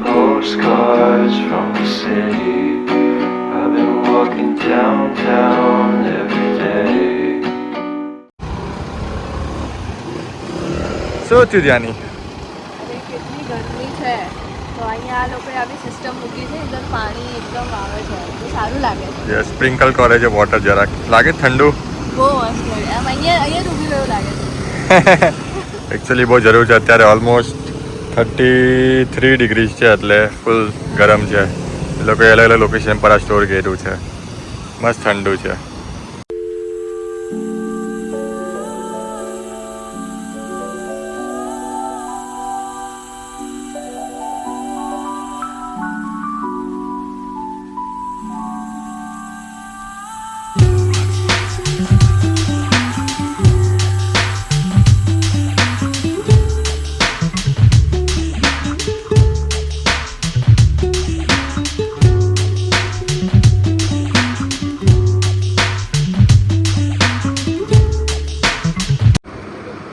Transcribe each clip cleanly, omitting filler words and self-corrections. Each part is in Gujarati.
postcards from the city. I've been walking downtown every day. શું થયું ત્યાંની? અરે કેટલી ગરમી છે, તો અહીંયા આ લોકોએ આવી સિસ્ટમ મૂકી છે, અંદર પાણી એકદમ આવે છે, તો સારું લાગે છે. યસ, સ્પ્રિંકલ કરે છે વોટર જરાક. લાગે ઠંડુ? બહુ મસ્ત લાગે. આમ અહીંયા જ ઊભી રહ્યું લાગે છે. એકચ્યુઅલી બહુ જરૂર છે અત્યારે. ઓલમોસ્ટ 33 ડિગ્રી છે, એટલે ફૂલ ગરમ છે. એ લોકોએ અલગ અલગ લોકેશન પર આ સ્ટોર કર્યું છે. મસ્ત ઠંડુ છે.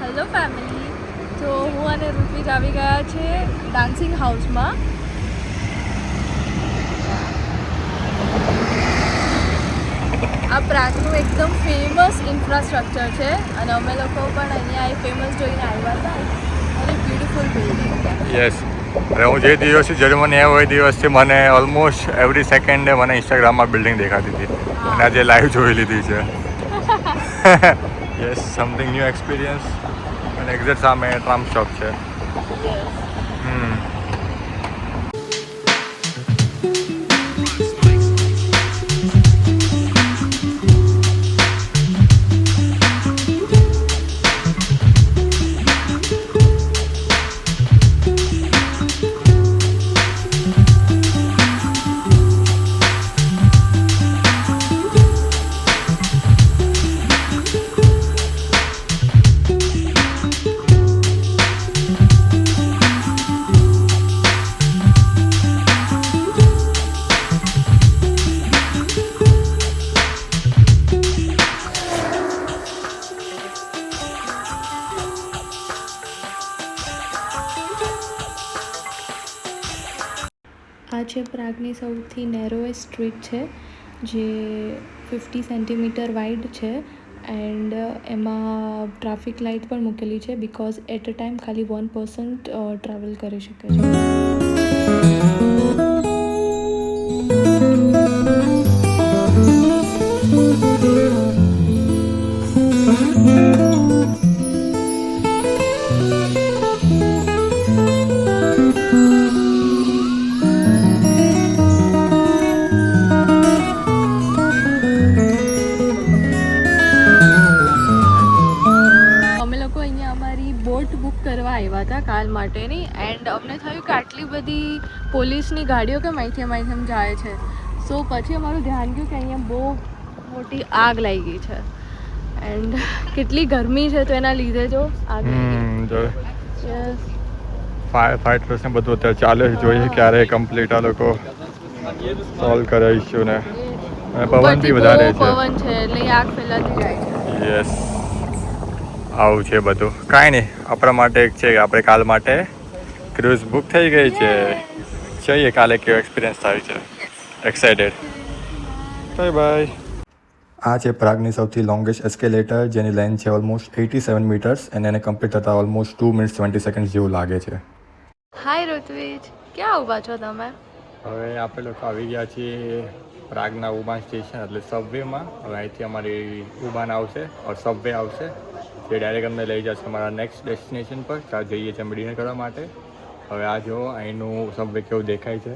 હેલો ફેમિલી, તો હું અને ઋત્વિક આવી ગયા છે ડાન્સિંગ હાઉસમાં. આ પ્રાગનું એકદમ ફેમસ ઇન્ફ્રાસ્ટ્રક્ચર છે અને અમે લોકો પણ અહીંયા એ ફેમસ જોઈને આવ્યા હતા. અને બ્યુટીફુલ બિલ્ડિંગ. યસ, હું જે દિવસથી જર્મની આવ્યો એ દિવસથી મને ઓલમોસ્ટ એવરી સેકન્ડે મને ઇન્સ્ટાગ્રામમાં બિલ્ડિંગ દેખાતી હતી. અને આજે લાઈવ જોઈ લીધી છે. Yes, something new experience. અને એક્ઝેક્ટ સામે ટ્રામ શોપ છે. આ છે પ્રાગની સૌથી નેરોએસ્ટ સ્ટ્રીટ છે, જે 50 સેન્ટીમીટર વાઇડ છે. એન્ડ એમાં ટ્રાફિક લાઇટ પણ મૂકેલી છે, બિકોઝ એટ અ ટાઈમ ખાલી 1 પર્સન ટ્રાવેલ કરી શકે છે. કરવા આવ્યા હતા કાલ માટેની, એન્ડ અમને થયું કે આટલી બધી પોલીસની ગાડીઓ કેમ અહીંથી જાય છે. સો પછી અમારું ધ્યાન ગયું કે અહીંયા બહુ મોટી આગ લાગી ગઈ છે. એન્ડ કેટલી ગરમી છે, તો એના લીધે જો આગ ફાયર ફાઇટર્સ ને બધું અત્યારે ચાલે છે. જોઈએ ક્યારે કમ્પ્લીટ આ લોકો સોલ્વ કરે ઇસ્યુને. અને પવન બી વધારે છે. પવન છે એટલે આગ ફેલાતી જાય છે. યસ, આવું છે બધું. કાંઈ નહીં, આપણા માટે એક છે કે આપણે કાલ માટે ક્રૂઝ બુક થઈ ગઈ છે. જોઈએ કાલે કેવો એક્સપિરિયન્સ થાય છે. એક્સાઇટેડ. Bye bye. આ છે પ્રાગની સૌથી લોંગેસ્ટ એસ્કેલેટર, જેની લેન્થ છે ઓલમોસ્ટ 87 મીટર્સ અને એને કમ્પ્લીટ થતાં ઓલમોસ્ટ 2 મિનિટ્સ 20 સેકન્ડ જેવું લાગે છે. હાય ઋત્વિજ, ક્યાં ઊભા છો તમે? હવે આપણે લોકો આવી ગયા છીએ પ્રાગના ઉબાન સ્ટેશન, એટલે સબવેમાં. હવે અહીંથી અમારી ઉબાન આવશે ઓર સબવે આવશે, જે ડાયરેક્ટ અમને લઈ જશે અમારા નેક્સ્ટ ડેસ્ટિનેશન પર. ત્યાં જઈએ છીએ અમે ડિનર કરવા માટે. હવે આ જો અહીંનું સબવે કેવું દેખાય છે.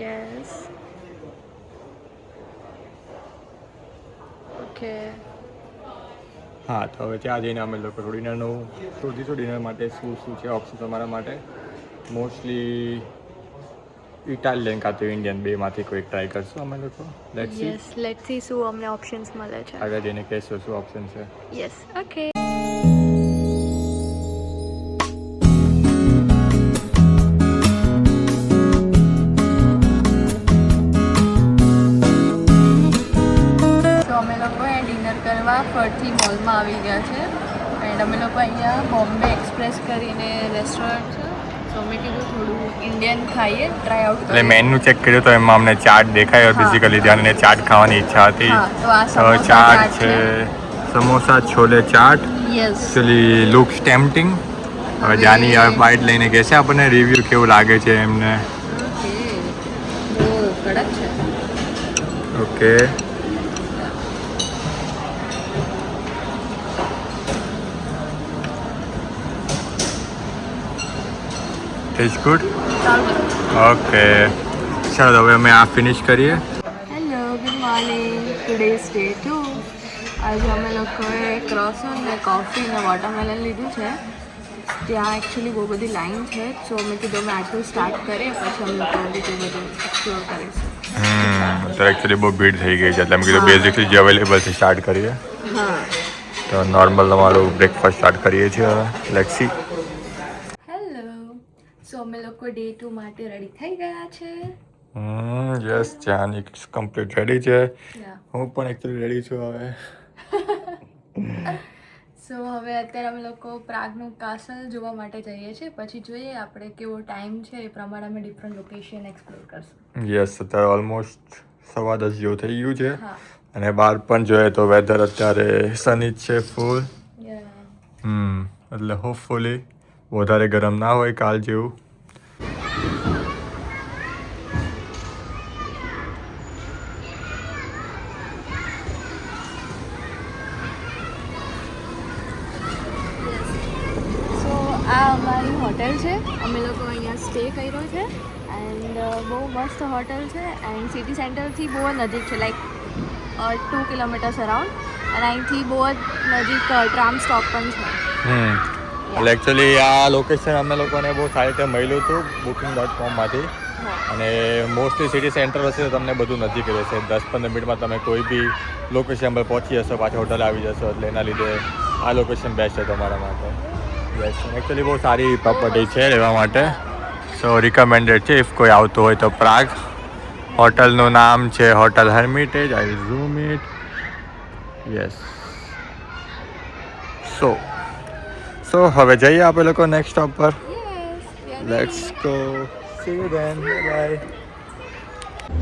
Yes, okay. હા, તો હવે ત્યાં જઈને અમે લોકો ડિનરનું શોધીશું. ડિનર માટે શું છે ઓપ્શન અમારા માટે. મોસ્ટલી ઇટાલિયન કાં તો ઇન્ડિયન, બેમાંથી કોઈ ટ્રાય કરશું અમે લોકો. લેટ્સ સી શું અમને ઓપ્શન્સ મળે છે. આગળ જઈને કહેશું શું ઓપ્શન છે. Yes, okay. ફરથી મોલમાં આવી ગયા છે. એન્ડ અમે લોકો અહીંયા બોમ્બે એક્સપ્રેસ કરીને રેસ્ટોરન્ટ છે, તો અમે કીધું થોડું ઇન્ડિયન મંચુરિયન ખાઈએ, ટ્રાય આઉટ એટલે મેનુ ચેક કર્યું તો એમાં અમને ચાટ દેખાયો બેઝિકલી ત્યાં અને ચાટ ખાવાની ઈચ્છા હતી. હા, તો આ તો સમોસા ચાટ છે, samosa chole chaat. Yes. Actually looks tempting. હવે જાની આ બાઇટ લઈને કહેશે આપણને રિવ્યૂ કેવું લાગે છે એમને. ઓકે. ઓ કડક છે. ઓકે. Test good. ઓકે, ચાલો હવે અમે આ ફિનિશ કરીએ. Hello, good morning. Today is day 2. આજે અમે લોકોએ ક્રોસન ને કોફી ને વોટરમેલન લીધું છે. ત્યાં એકચ્યુઅલી બહુ બધી લાઈન છે, સો મેં કીધું અમે આટલું સ્ટાર્ટ કરીએ પછી અમે લોકો બીજું બધું એક્સપ્લોર કરીશું. અત્યારે એકચ્યુઅલી બહુ ભીડ થઈ ગઈ છે એટલે અમે કીધું બેઝિકલી જે અવેલેબલ છે સ્ટાર્ટ કરીએ. હા. તો નોર્મલ તમારું બ્રેકફાસ્ટ સ્ટાર્ટ કરીએ છીએ હવે. Let's see. હેલો. સો અમે લોકો ડે 2 માટે રેડી થઈ ગયા છે. યસ, જાની કમ્પ્લીટ રેડી છે. યા. હું પણ એકચ્યુઅલી રેડી છું હવે. સો હવે અત્યારે અમે લોકો પ્રાગનું કાસલ જોવા માટે જઈએ છીએ, પછી જોઈએ આપણે કેવો ટાઈમ છે એ પ્રમાણે અમે ડિફરન્ટ લોકેશન એક્સપ્લોર કરશું. યસ, અત્યારે ઓલમોસ્ટ 10:15 જેવું થઈ ગયું છે હા. અને બહાર પણ જોઈએ તો વેધર અત્યારે સની જ છે ફૂલ. યા. એટલે હોપફુલી વધારે ગરમ ના હોય કાલ જેવું. સો આ અમારી હોટેલ છે, અમે લોકો અહીંયા સ્ટે કર્યો છે એન્ડ બહુ મસ્ત હોટેલ છે એન્ડ સિટી સેન્ટરથી બહુ જ નજીક છે, લાઈક 2 કિલોમીટર્સ અરાઉન્ડ, અને અહીંથી બહુ જ નજીક ટ્રામ સ્ટોપ પણ છે. એટલે એકચ્યુઅલી આ લોકેશન અમે લોકોને બહુ સારી રીતે મળ્યું હતું booking.com-માંથી. અને મોસ્ટલી સિટી સેન્ટર હશે તો તમને બધું નજીક રહેશે. 10-15 મિનિટમાં તમે કોઈ બી લોકેશન પર પહોંચી જશો, પાછા હોટલ આવી જશો. એટલે એના લીધે આ લોકેશન બેસ્ટ છે તમારા માટે. યસ, એકચ્યુઅલી બહુ સારી પ્રોપર્ટી છે રહેવા માટે. સો રિકમેન્ડેડ છે ઇફ કોઈ આવતું હોય તો પ્રાગ. હોટલનું નામ છે hotel Hermitage. I zoom it. Yes. So હવે જઈએ આપણે લોકો નેક્સ્ટ સ્ટોપ પર. Let's go. See you then. Bye.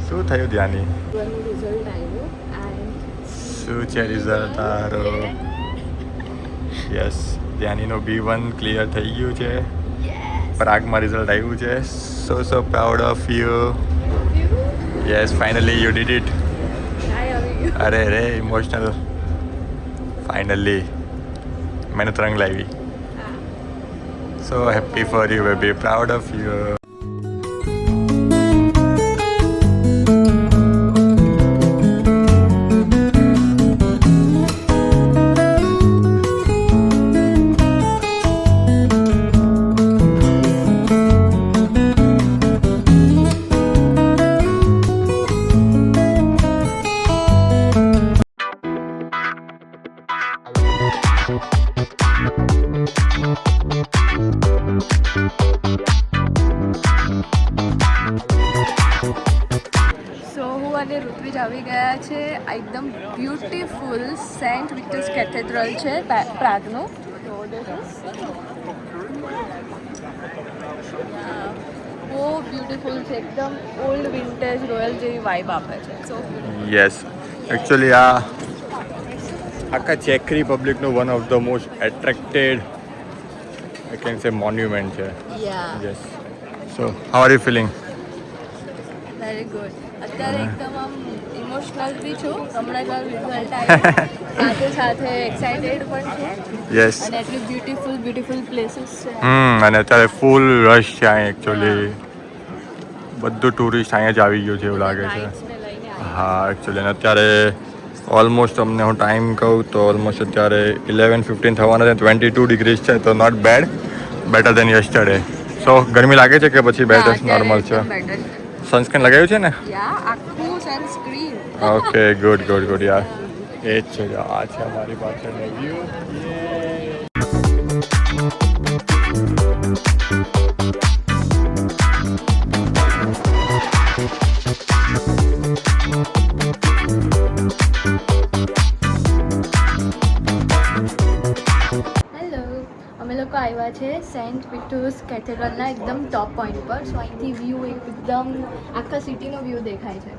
શું થયું ધ્યાની? રિઝલ્ટ આવ્યું એન્ડ શું છે રિઝલ્ટ તારો? યસ, ધ્યાનીનો B1 ક્લિયર થઈ ગયું છે. પ્રાગમાં રિઝલ્ટ આવ્યું છે. So proud of you. Yes, finally you did it. અરે રે ઇમોશનલ. ફાઇનલી મહેનત રંગ લાવી. So happy for you baby, proud of you. So હું અને ઋત્વિજ આવી ગયા છે. આ એકદમ બ્યુટીફુલ સેન્ટ વિક્ટર્સ કેથેડ્રલ છે પ્રાગનું. તો બહુ બ્યુટીફુલ છે, એકદમ ઓલ્ડ વિન્ટેજ રોયલ જેવી વાઇબ આપે છે. સો યસ, એકચ્યુઅલી આ આખા ચેક રિપબ્લિકનું one of the most attracted I can say monument છે. Yes. So how are you feeling? Very good. અત્યારે એકદમ આમ ઇમોશનલ બી છું, હમણાં જ રિઝલ્ટ આવ્યું, સાથે સાથે એક્સાઇટેડ પણ છું. યસ. અને એટલી બ્યુટીફુલ પ્લેસીસ છે. અને અત્યારે ફૂલ રશ છે અહીં એકચ્યુઅલી. બધું ટુરિસ્ટ અહીંયા જ આવી ગયું છે એવું લાગે છે. Guides ને લઈને આવ્યા. હા, એકચ્યુઅલી અને અત્યારે ઓલમોસ્ટ તમને હું ટાઈમ કહું તો ઓલમોસ્ટ અત્યારે 11:15 થવાના છે. 22 ડિગ્રીઝ છે, તો not bad, better than yesterday. So ગરમી લાગે છે કે પછી બેટર નોર્મલ છે? સનસ્ક્રીન લગાવ્યું છે ને? આખું સનસ્ક્રીન. ઓકે, ગુડ યાર. એ જ છે, આ છે અમારી પાછળનો વ્યૂ. હેલો, અમે લોકો આવ્યા છે સેન્ટ પીટર્સ કેથેડ્રલના એકદમ ટોપ પોઈન્ટ પર. સો અહીંથી વ્યૂ એકદમ આખા સિટીનો વ્યૂ દેખાય છે.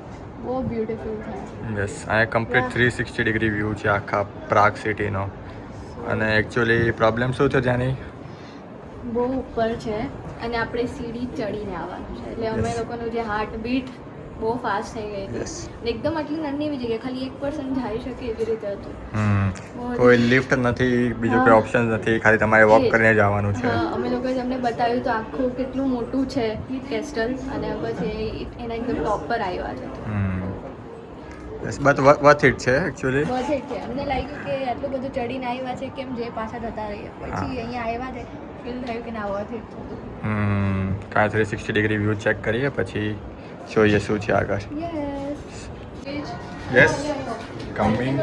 બહુ બ્યુટીફુલ થાય. યસ અહીંયા કમ્પ્લીટ 360 ડિગ્રી વ્યૂ છે આખા પ્રાગ સિટીનો. અને એકચ્યુઅલી પ્રોબ્લેમ શું છે ત્યાંની? બહુ ઉપર છે અને આપણે સીડી ચડીને આવવાનું છે એટલે અમે Yes. લોકોનું જે હાર્ટ બીટ બહુ ફાસ્ટ થઈ ગઈ હતી. Yes. અને એકદમ આટલી નાની એવી જગ્યા ખાલી 1% જઈ શકે એવી રીતે હતું. કોઈ લિફ્ટ નથી, બીજું કોઈ ઓપ્શન નથી, ખાલી તમારે વોક કરીને જવાનું છે. હા, અમે લોકોએ તમને બતાવ્યું તો આખું કેટલું મોટું છે કેસ્ટલ અને પછી એના એકદમ ટોપ પર આવ્યા છે. યસ બટ વર્થ ઇટ છે એકચ્યુઅલી. બધે છે. અમને લાગ્યું કે આટલું બધું ચડીને આવ્યા છે કેમ જે પાછા જતા રહીએ. પછી અહીંયા આવ્યા છે ફીલ થયું કે ના વર્થ ઇટ હતું. કાંઈ 360 ડિગ્રી વ્યૂ ચેક કરીએ પછી જોઈએ શું છે આગળ. Yes coming.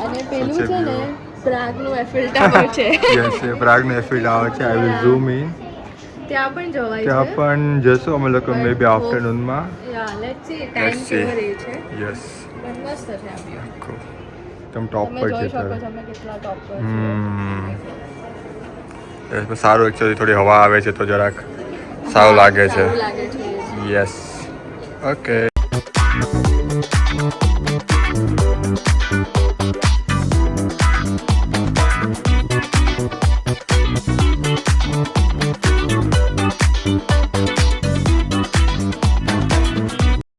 અને પેલું છે ને પ્રાગનું એફિલ ટાવર છે. યસ પ્રાગનું એફિલ ટાવર છે. I will zoom in. ત્યાં પણ જવાય ત્યાં છે. પણ જશું અમે લોકો મે બી આફ્ટરનૂનમાં. યા લેટ્સ સી ટાઈમ કેવો રહે છે. યસ પણ મસ્ત છે આ view. એકદમ ટોપ તમે પર જોઈ છે શકો સર. છો અમે કેટલા ટોપ પર યસ સારું એકચ્યુઅલી થોડી હવા આવે છે તો જરાક સારું લાગે છે. સારું લાગે છે. Yes okay.